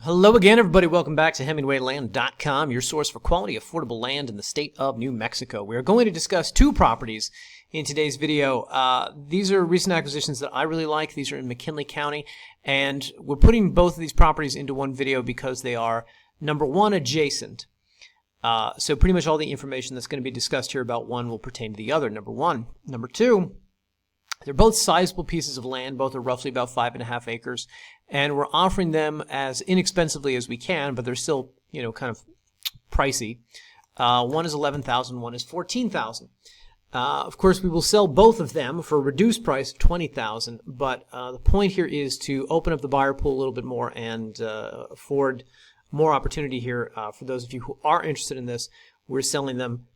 Hello again, everybody. Welcome back to HemingwayLand.com, your source for quality, affordable land in the state of New Mexico. We are going to discuss two properties in today's video. These are recent acquisitions that I really like. These are in McKinley County, and we're putting both of these properties into one video because they are, number one, adjacent. So pretty much all the information that's going to be discussed here about one will pertain to the other, number one. Number two, they're both sizable pieces of land. Both are roughly about 5.5 acres. And we're offering them as inexpensively as we can, but they're still, kind of pricey. One is $11,000, one is $14,000. Of course, we will sell both of them for a reduced price of $20,000. But the point here is to open up the buyer pool a little bit more and afford more opportunity here for those of you who are interested in this. We're selling them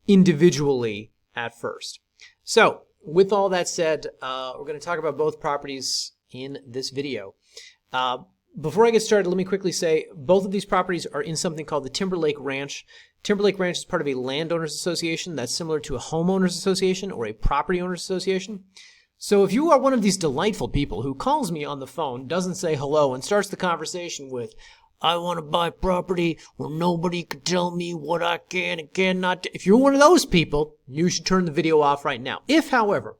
individually at first. So, with all that said, we're going to talk about both properties in this video. Before I get started, let me quickly say both of these properties are in something called the Timberlake Ranch. Timberlake Ranch is part of a landowners association that's similar to a homeowners association or a property owners association. So if you are one of these delightful people who calls me on the phone, doesn't say hello, and starts the conversation with, I want to buy property where nobody can tell me what I can and cannot do. If you're one of those people, you should turn the video off right now. If, however,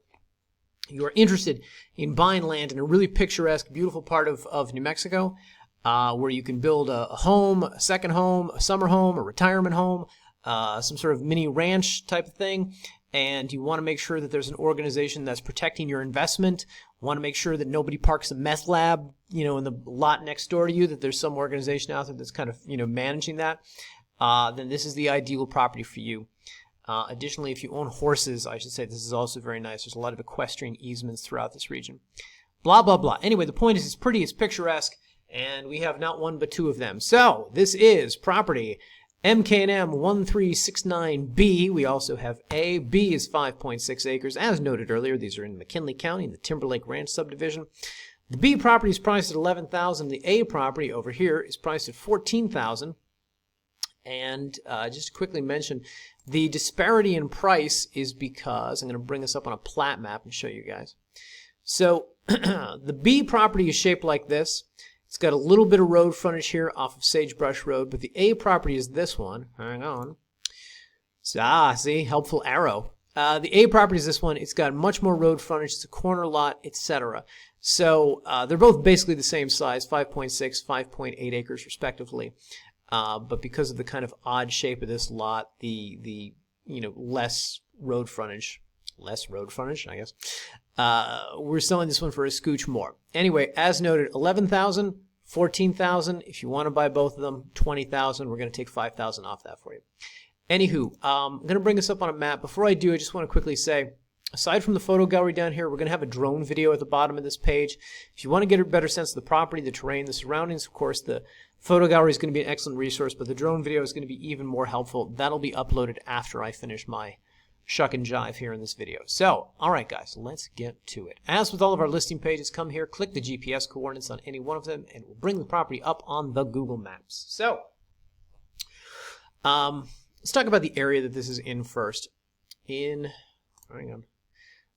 you are interested in buying land in a really picturesque, beautiful part of New Mexico, where you can build a home, a second home, a summer home, a retirement home, some sort of mini ranch type of thing, and you want to make sure that there's an organization that's protecting your investment, want to make sure that nobody parks a meth lab, in the lot next door to you, that there's some organization out there that's kind of, managing that, then this is the ideal property for you. Additionally, if you own horses, I should say this is also very nice. There's a lot of equestrian easements throughout this region. Blah, blah, blah. Anyway, the point is it's pretty, it's picturesque, and we have not one but two of them. So, this is property MKM 1369B. We also have A. B is 5.6 acres. As noted earlier, these are in McKinley County, in the Timberlake Ranch subdivision. The B property is priced at $11,000. The A property over here is priced at $14,000. And just to quickly mention, the disparity in price is because, I'm going to bring this up on a plat map and show you guys. So the B property is shaped like this. It's got a little bit of road frontage here off of Sagebrush Road, but the A property is this one. Hang on. See, helpful arrow. The A property is this one. It's got much more road frontage. It's a corner lot, etc. So they're both basically the same size, 5.6, 5.8 acres respectively. But because of the kind of odd shape of this lot, the less road frontage, I guess, we're selling this one for a scooch more. Anyway, as noted, $11,000, $14,000. If you want to buy both of them, $20,000. We're going to take $5,000 off that for you. Anywho, I'm going to bring this up on a map. Before I do, I just want to quickly say, aside from the photo gallery down here, we're going to have a drone video at the bottom of this page. If you want to get a better sense of the property, the terrain, the surroundings, of course, the photo gallery is going to be an excellent resource, but the drone video is going to be even more helpful. That'll be uploaded after I finish my shuck and jive here in this video. So, all right, guys, let's get to it. As with all of our listing pages, come here, click the GPS coordinates on any one of them, and we'll bring the property up on the Google Maps. So, let's talk about the area that this is in first. Hang on.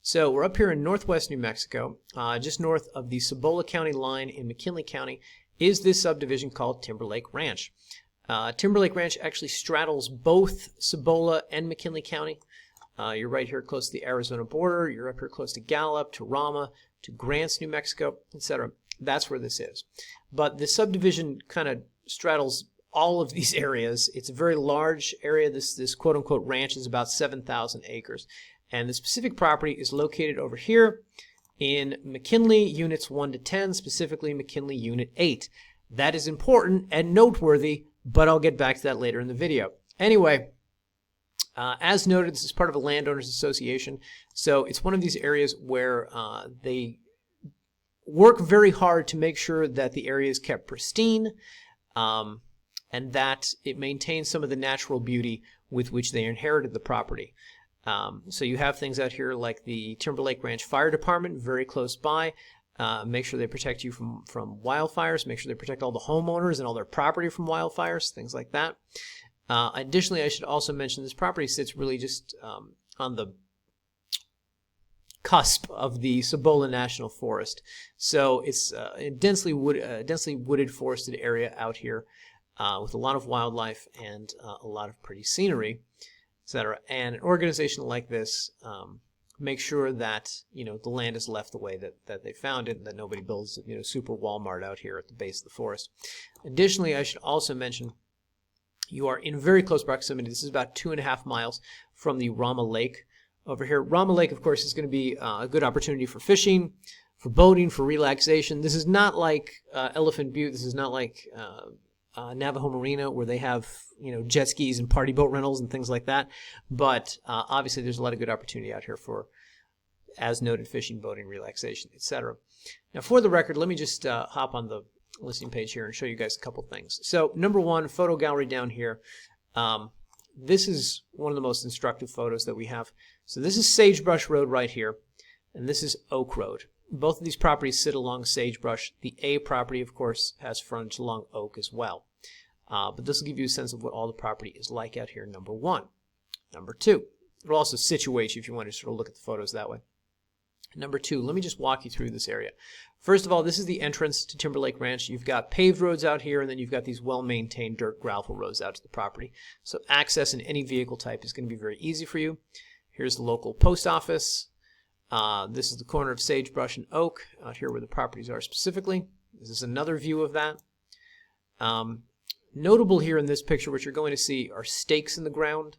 So we're up here in northwest New Mexico, just north of the Cibola County line in McKinley County, is this subdivision called Timberlake Ranch. Timberlake Ranch actually straddles both Cibola and McKinley County. You're right here close to the Arizona border. You're up here close to Gallup, to Ramah, to Grants, New Mexico, etc. That's where this is. But the subdivision kind of straddles all of these areas. It's a very large area. This quote-unquote ranch is about 7,000 acres. And the specific property is located over here in McKinley Units 1 to 10, specifically McKinley Unit 8. That is important and noteworthy, but I'll get back to that later in the video. Anyway, as noted, this is part of a landowners association, so it's one of these areas where they work very hard to make sure that the area is kept pristine and that it maintains some of the natural beauty with which they inherited the property. So you have things out here like the Timberlake Ranch Fire Department very close by. Make sure they protect you from wildfires. Make sure they protect all the homeowners and all their property from wildfires, things like that. Additionally, I should also mention this property sits really just on the cusp of the Cibola National Forest. So it's a densely wooded forested area out here with a lot of wildlife and a lot of pretty scenery, etc. And an organization like this makes sure that the land is left the way that they found it, and that nobody builds super Walmart out here at the base of the forest. Additionally, I should also mention you are in very close proximity. This is about 2.5 miles from the Ramah Lake over here. Ramah Lake, of course, is going to be a good opportunity for fishing, for boating, for relaxation. This is not like Elephant Butte. This is not like Navajo Marina, where they have jet skis and party boat rentals and things like that. But obviously, there's a lot of good opportunity out here for, as noted, fishing, boating, relaxation, etc. Now, for the record, let me just hop on the listing page here and show you guys a couple things. So, number one, photo gallery down here. This is one of the most instructive photos that we have. So this is Sagebrush Road right here, and this is Oak Road. Both of these properties sit along Sagebrush. The A property, of course, has frontage along Oak as well. But this will give you a sense of what all the property is like out here, number one. Number two, it'll also situate you if you want to sort of look at the photos that way. Number two, let me just walk you through this area. First of all, this is the entrance to Timberlake Ranch. You've got paved roads out here, and then you've got these well-maintained dirt gravel roads out to the property. So access in any vehicle type is going to be very easy for you. Here's the local post office. This is the corner of Sagebrush and Oak, out here where the properties are specifically. This is another view of that. Notable here in this picture, what you're going to see are stakes in the ground.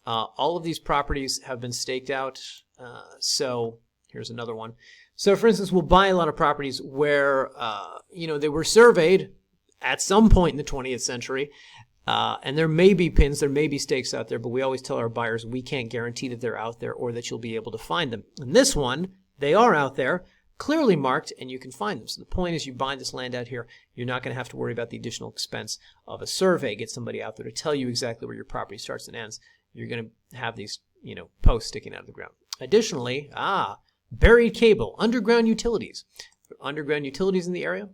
All of these properties have been staked out. So here's another one. So, for instance, we'll buy a lot of properties where, they were surveyed at some point in the 20th century, and there may be pins, there may be stakes out there, but we always tell our buyers we can't guarantee that they're out there or that you'll be able to find them. In this one, they are out there, clearly marked, and you can find them. So the point is, you buy this land out here, you're not going to have to worry about the additional expense of a survey. Get somebody out there to tell you exactly where your property starts and ends. You're going to have these, posts sticking out of the ground. Additionally, buried cable, underground utilities. Underground utilities in the area.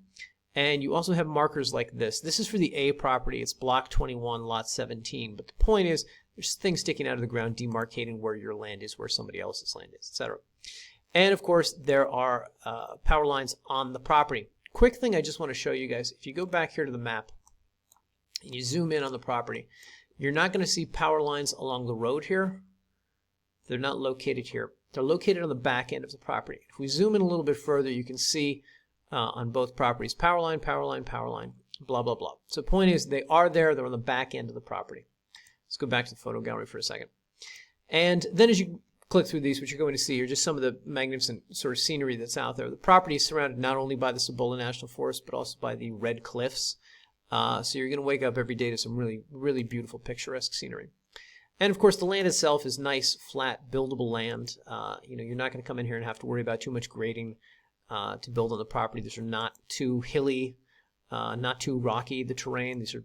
And you also have markers like this. This is for the A property. It's block 21, lot 17. But the point is, there's things sticking out of the ground demarcating where your land is, where somebody else's land is, etc. And of course, there are power lines on the property. Quick thing I just want to show you guys. If you go back here to the map and you zoom in on the property, you're not going to see power lines along the road here. They're not located here. They're located on the back end of the property. If we zoom in a little bit further, you can see on both properties, power line, power line, power line, blah, blah, blah. So the point is, they are there. They're on the back end of the property. Let's go back to the photo gallery for a second. And then as you click through these, what you're going to see are just some of the magnificent sort of scenery that's out there. The property is surrounded not only by the Cibola National Forest, but also by the Red Cliffs. So you're going to wake up every day to some really, really beautiful, picturesque scenery. And of course, the land itself is nice, flat, buildable land. You're not going to come in here and have to worry about too much grading to build on the property. These are not too hilly, not too rocky, the terrain. These are,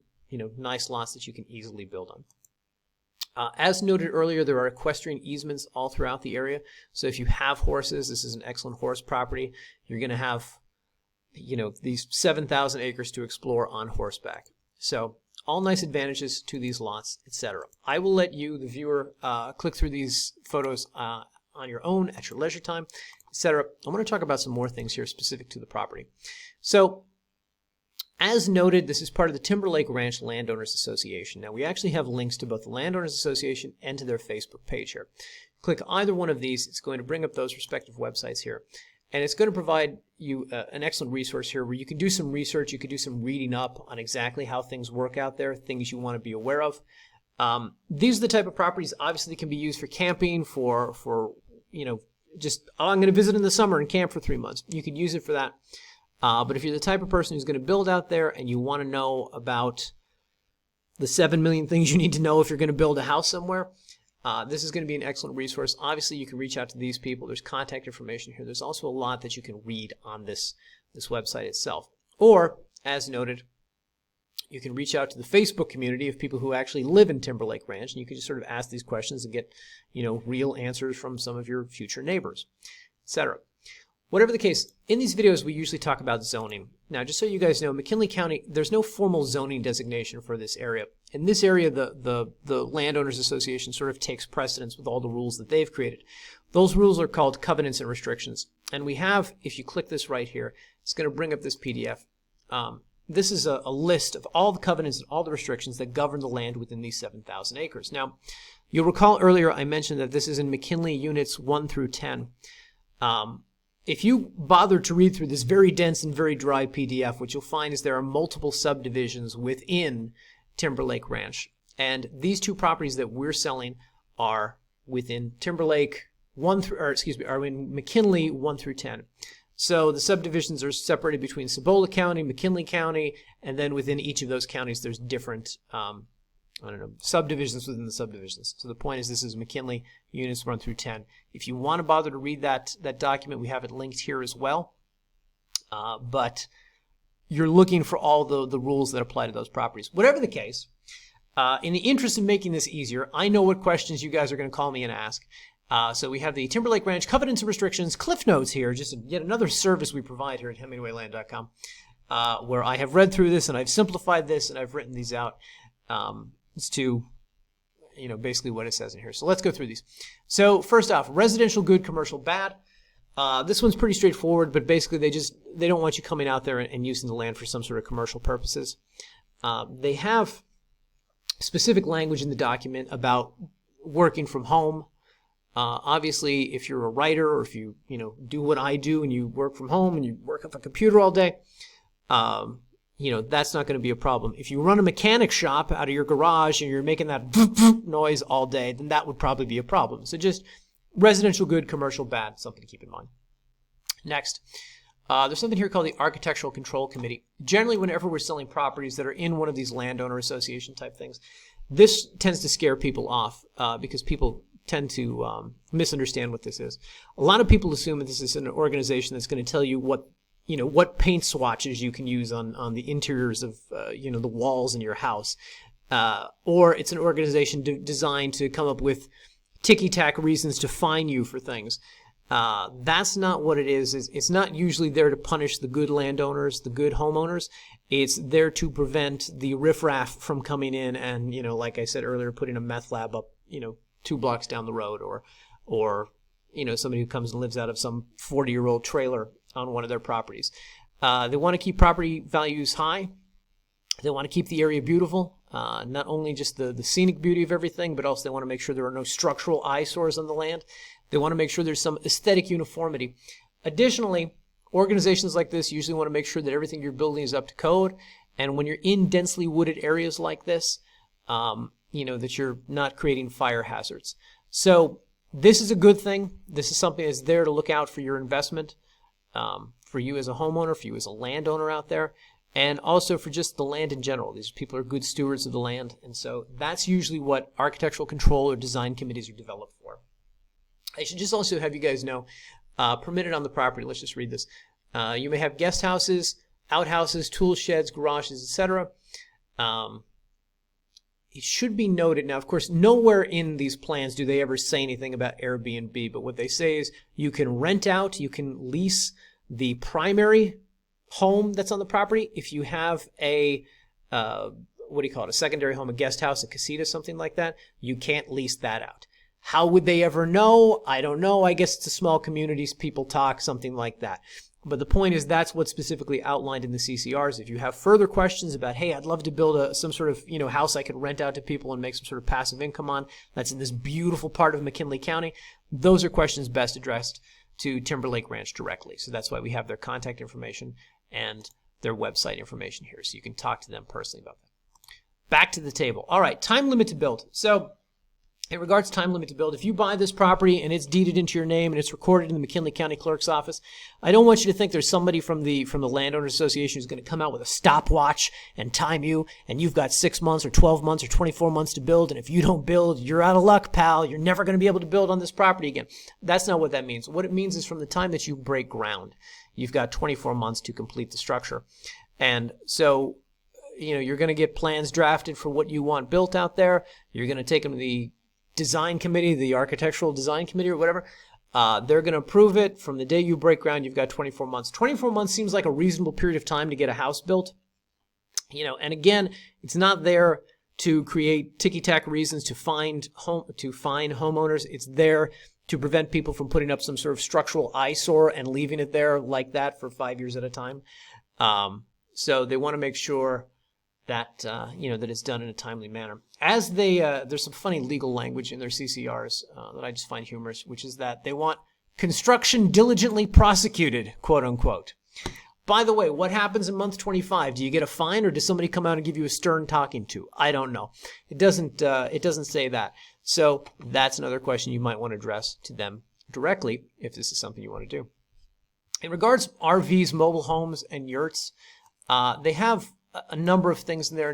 nice lots that you can easily build on. As noted earlier, there are equestrian easements all throughout the area. So if you have horses, this is an excellent horse property. You're going to have, these 7,000 acres to explore on horseback. So all nice advantages to these lots, etc. I will let you, the viewer, click through these photos on your own at your leisure time, etc. I'm going to talk about some more things here specific to the property. So, as noted, this is part of the Timberlake Ranch Landowners Association. Now, we actually have links to both the Landowners Association and to their Facebook page here. Click either one of these. It's going to bring up those respective websites here. And it's going to provide you an excellent resource here where you can do some research, you can do some reading up on exactly how things work out there, things you want to be aware of. These are the type of properties obviously can be used for camping, for just, I'm going to visit in the summer and camp for 3 months. You could use it for that. But if you're the type of person who's going to build out there and you want to know about the 7 million things you need to know if you're going to build a house somewhere, this is going to be an excellent resource. Obviously, you can reach out to these people. There's contact information here. There's also a lot that you can read on this website itself. Or, as noted, you can reach out to the Facebook community of people who actually live in Timberlake Ranch, and you can just sort of ask these questions and get, real answers from some of your future neighbors, etc. Whatever the case, in these videos, we usually talk about zoning. Now, just so you guys know, McKinley County, there's no formal zoning designation for this area. In this area, the Landowners Association sort of takes precedence with all the rules that they've created. Those rules are called covenants and restrictions. And we have, if you click this right here, it's going to bring up this PDF. This is a list of all the covenants and all the restrictions that govern the land within these 7,000 acres. Now, you'll recall earlier I mentioned that this is in McKinley units 1 through 10. If you bother to read through this very dense and very dry PDF, what you'll find is there are multiple subdivisions within Timberlake Ranch. And these two properties that we're selling are within Timberlake 1 through, or excuse me, are in McKinley 1 through 10. So the subdivisions are separated between Cibola County, McKinley County, and then within each of those counties there's different subdivisions within the subdivisions. So the point is this is McKinley units 1 through 10. If you want to bother to read that document, we have it linked here as well. But you're looking for all the rules that apply to those properties. Whatever the case, in the interest of making this easier, I know what questions you guys are going to call me and ask. So we have the Timberlake Ranch Covenants and Restrictions Cliff Notes here, just yet another service we provide here at HemingwayLand.com, where I have read through this and I've simplified this and I've written these out as to, basically what it says in here. So let's go through these. So first off, residential good, commercial bad. This one's pretty straightforward, but basically they don't want you coming out there and using the land for some sort of commercial purposes. They have specific language in the document about working from home. Obviously, if you're a writer or if you do what I do and you work from home and you work off a computer all day, that's not going to be a problem. If you run a mechanic shop out of your garage and you're making that noise all day, then that would probably be a problem. So just residential good, commercial bad, something to keep in mind. Next, there's something here called the Architectural Control Committee. Generally, whenever we're selling properties that are in one of these landowner association type things, this tends to scare people off because people tend to misunderstand what this is. A lot of people assume that this is an organization that's going to tell you what paint swatches you can use on the interiors of the walls in your house, or it's an organization designed to come up with ticky-tack reasons to fine you for things. That's not what it is. It's not usually there to punish the good landowners, the good homeowners. It's there to prevent the riffraff from coming in and, like I said earlier, putting a meth lab up, 2 blocks down the road, or somebody who comes and lives out of some 40-year-old trailer on one of their properties. They want to keep property values high. They want to keep the area beautiful, not only just the scenic beauty of everything, but also they want to make sure there are no structural eyesores on the land. They want to make sure there's some aesthetic uniformity. Additionally, organizations like this usually want to make sure that everything you're building is up to code, and when you're in densely wooded areas like this, that you're not creating fire hazards. So this is a good thing. This is something that's there to look out for your investment, for you as a homeowner, for you as a landowner out there, and also for just the land in general. These people are good stewards of the land, and so that's usually what architectural control or design committees are developed for. I should just also have you guys know, permitted on the property, let's just read this. You may have guest houses, outhouses, tool sheds, garages, etc. It should be noted, now of course nowhere in these plans do they ever say anything about Airbnb, but what they say is you can rent out, you can lease the primary home that's on the property. If you have a, a secondary home, a guest house, a casita, something like that, you can't lease that out. How would they ever know? I don't know. I guess it's a small communities, people talk, something like that. But the point is that's what's specifically outlined in the CCRs. If you have further questions about, hey, I'd love to build some sort of house I could rent out to people and make some sort of passive income on, that's in this beautiful part of McKinley County, those are questions best addressed to Timberlake Ranch directly. So that's why we have their contact information and their website information here, so you can talk to them personally about that. Back to the table. All right, time limit to build. So in regards to time limit to build, if you buy this property and it's deeded into your name and it's recorded in the McKinley County Clerk's office, I don't want you to think there's somebody from the Landowners Association who's going to come out with a stopwatch and time you, and you've got 6 months or 12 months or 24 months to build, and if you don't build, you're out of luck, pal. You're never going to be able to build on this property again. That's not what that means. What it means is from the time that you break ground, you've got 24 months to complete the structure. And so, you're going to get plans drafted for what you want built out there. You're going to take them to the design committee, the architectural design committee or whatever. They're going to approve it. From the day you break ground, you've got 24 months. 24 months seems like a reasonable period of time to get a house built. And again, it's not there to create ticky-tack reasons to fine homeowners. It's there to prevent people from putting up some sort of structural eyesore and leaving it there like that for 5 years at a time. So they want to make sure that that it's done in a timely manner. As they there's some funny legal language in their CCRs that I just find humorous, which is that they want construction diligently prosecuted, quote unquote. By the way, what happens in month 25? Do you get a fine, or does somebody come out and give you a stern talking to? I don't know. It doesn't say that. So that's another question you might want to address to them directly if this is something you want to do. In regards to RVs, mobile homes, and yurts, they have a number of things in there,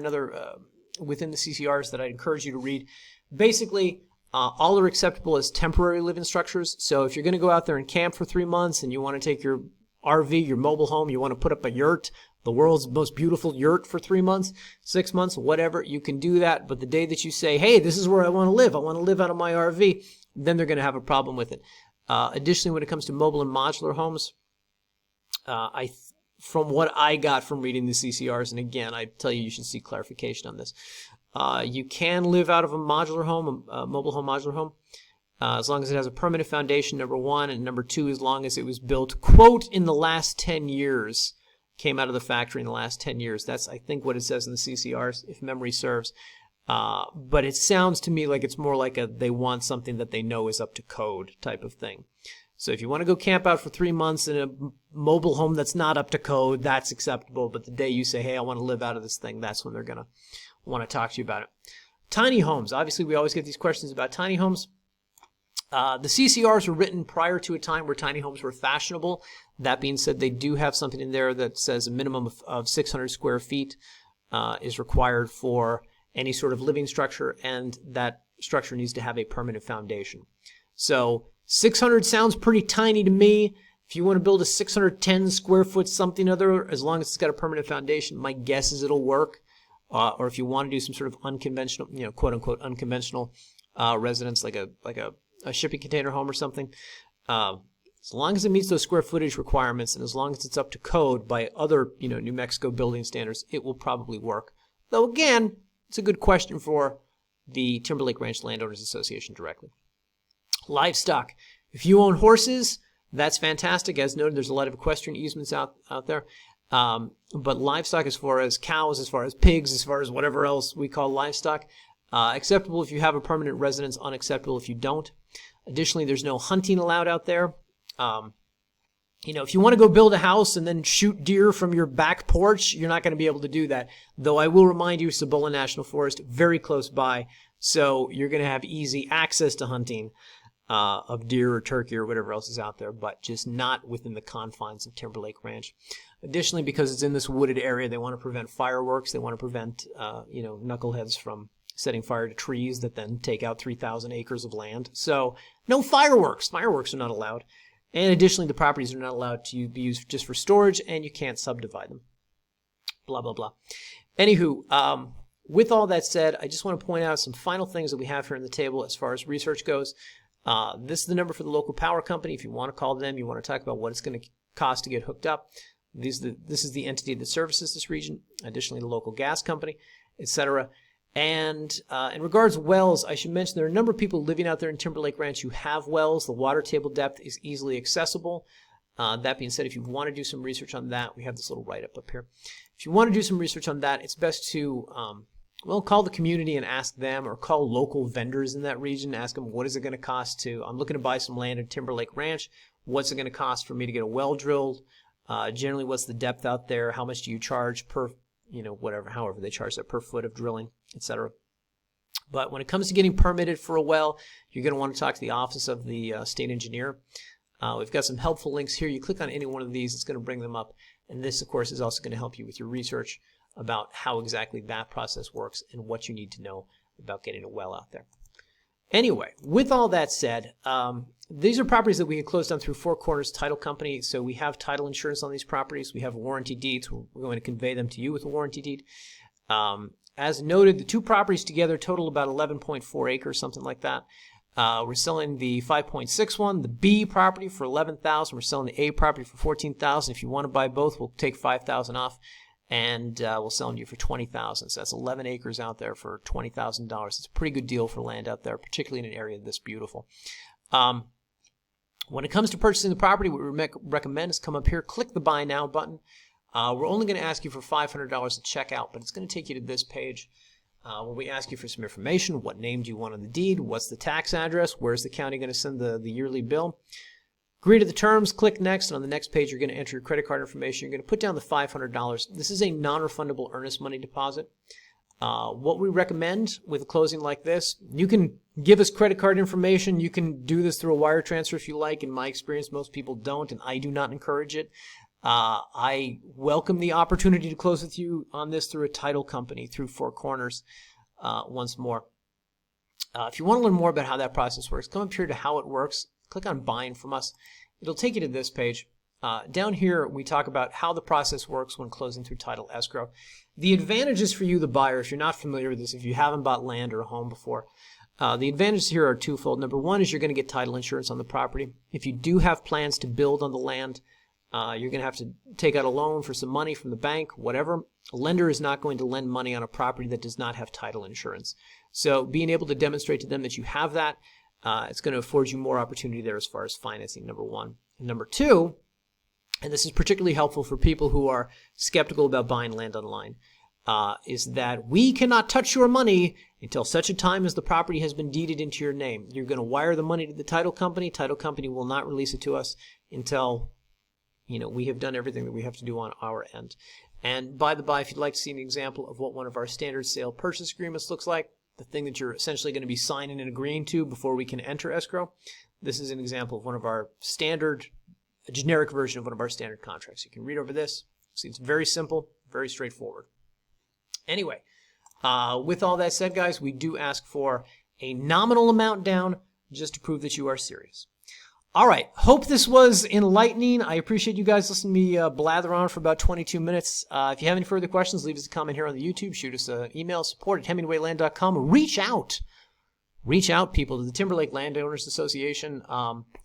within the CCRs that I'd encourage you to read. Basically, all are acceptable as temporary living structures. So if you're going to go out there and camp for 3 months and you want to take your RV, your mobile home, you want to put up a yurt, the world's most beautiful yurt for 3 months, 6 months, whatever, you can do that. But the day that you say, hey, this is where I want to live out of my RV, then they're going to have a problem with it. Additionally, when it comes to mobile and modular homes, from what I got from reading the CCRs, and again, I tell you should seek clarification on this, you can live out of a modular home, a mobile home, modular home, as long as it has a permanent foundation, number one, and number two, as long as it was built, quote, in the last 10 years, came out of the factory in the last 10 years. That's, I think, what it says in the CCRs, if memory serves. But it sounds to me like it's more like they want something that they know is up to code type of thing. So if you want to go camp out for 3 months in a mobile home that's not up to code, that's acceptable. But the day you say, hey, I want to live out of this thing, that's when they're going to want to talk to you about it. Tiny homes. Obviously, we always get these questions about tiny homes. The CCRs were written prior to a time where tiny homes were fashionable. That being said, they do have something in there that says a minimum of 600 square feet is required for any sort of living structure, and that structure needs to have a permanent foundation. So 600 sounds pretty tiny to me. If you want to build a 610 square foot something other, as long as it's got a permanent foundation, my guess is it'll work. Or if you want to do some sort of unconventional, quote unquote unconventional residence, like a shipping container home or something, as long as it meets those square footage requirements and as long as it's up to code by other, New Mexico building standards, it will probably work. Though again, it's a good question for the Timberlake Ranch Landowners Association directly. Livestock. If you own horses, that's fantastic. As noted, there's a lot of equestrian easements out there. But livestock, as far as cows, as far as pigs, as far as whatever else we call livestock, acceptable if you have a permanent residence, unacceptable if you don't. Additionally, there's no hunting allowed out there. If you want to go build a house and then shoot deer from your back porch, you're not going to be able to do that. Though I will remind you, Cibola National Forest, very close by, so you're going to have easy access to hunting of deer or turkey or whatever else is out there, but just not within the confines of Timberlake Ranch. Additionally, because it's in this wooded area, they want to prevent fireworks. They want to prevent, knuckleheads from setting fire to trees that then take out 3,000 acres of land. So no fireworks. Fireworks are not allowed. And additionally, the properties are not allowed to be used just for storage, and you can't subdivide them. Blah, blah, blah. Anywho, with all that said, I just want to point out some final things that we have here on the table as far as research goes. This is the number for the local power company. If you want to call them, you want to talk about what it's going to cost to get hooked up. This is the entity that services this region. Additionally, the local gas company, etc. And in regards to wells, I should mention there are a number of people living out there in Timberlake Ranch who have wells. The water table depth is easily accessible. That being said, if you want to do some research on that, we have this little write-up up here. If you want to do some research on that, it's best to call the community and ask them, or call local vendors in that region. Ask them, what is it going to cost I'm looking to buy some land in Timberlake Ranch. What's it going to cost for me to get a well drilled? Generally, what's the depth out there? How much do you charge per, however they charge that per foot of drilling, etc. But when it comes to getting permitted for a well, you're going to want to talk to the office of the state engineer. We've got some helpful links here. You click on any one of these, it's going to bring them up. And this, of course, is also going to help you with your research about how exactly that process works and what you need to know about getting a well out there. Anyway, with all that said, these are properties that we had closed on through Four Corners Title Company. So we have title insurance on these properties. We have warranty deeds. We're going to convey them to you with a warranty deed. As noted, the two properties together total about 11.4 acres, something like that. We're selling the 5.6 one, the B property, for $11,000. We're selling the A property for $14,000. If you want to buy both, we'll take $5,000 off, and we'll sell them to you for $20,000. So that's 11 acres out there for $20,000. It's a pretty good deal for land out there, particularly in an area this beautiful. When it comes to purchasing the property, what we recommend is come up here, click the Buy Now button. We're only going to ask you for $500 to check out, but it's going to take you to this page where we ask you for some information. What name do you want on the deed? What's the tax address? Where's the county going to send the yearly bill? Agree to the terms, click Next, and on the next page you're going to enter your credit card information. You're going to put down the $500. This is a non-refundable earnest money deposit. What we recommend with a closing like this, you can give us credit card information. You can do this through a wire transfer if you like. In my experience, most people don't, and I do not encourage it. I welcome the opportunity to close with you on this through a title company, through Four Corners, once more. If you want to learn more about how that process works, come up here to How It Works. Click on Buying from Us. It'll take you to this page. Down here, we talk about how the process works when closing through title escrow. The advantages for you, the buyer, if you're not familiar with this, if you haven't bought land or a home before, the advantages here are twofold. Number one is you're going to get title insurance on the property. If you do have plans to build on the land, you're going to have to take out a loan for some money from the bank, whatever. A lender is not going to lend money on a property that does not have title insurance. So being able to demonstrate to them that you have that, it's going to afford you more opportunity there as far as financing, number one. And number two, and this is particularly helpful for people who are skeptical about buying land online, is that we cannot touch your money until such a time as the property has been deeded into your name. You're going to wire the money to the title company. Title company will not release it to us until, we have done everything that we have to do on our end. And by the by, if you'd like to see an example of what one of our standard sale purchase agreements looks like, the thing that you're essentially going to be signing and agreeing to before we can enter escrow, this is an example of one of our standard, a generic version of one of our standard contracts. You can read over this. See, it's very simple, very straightforward. Anyway, with all that said, guys, we do ask for a nominal amount down just to prove that you are serious. All right, hope this was enlightening. I appreciate you guys listening to me blather on for about 22 minutes. If you have any further questions, leave us a comment here on the YouTube. Shoot us an email, support@hemingwayland.com. Reach out, people, to the Timberlake Landowners Association,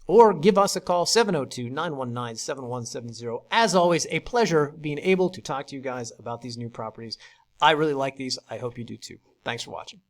or give us a call, 702-919-7170. As always, a pleasure being able to talk to you guys about these new properties. I really like these. I hope you do too. Thanks for watching.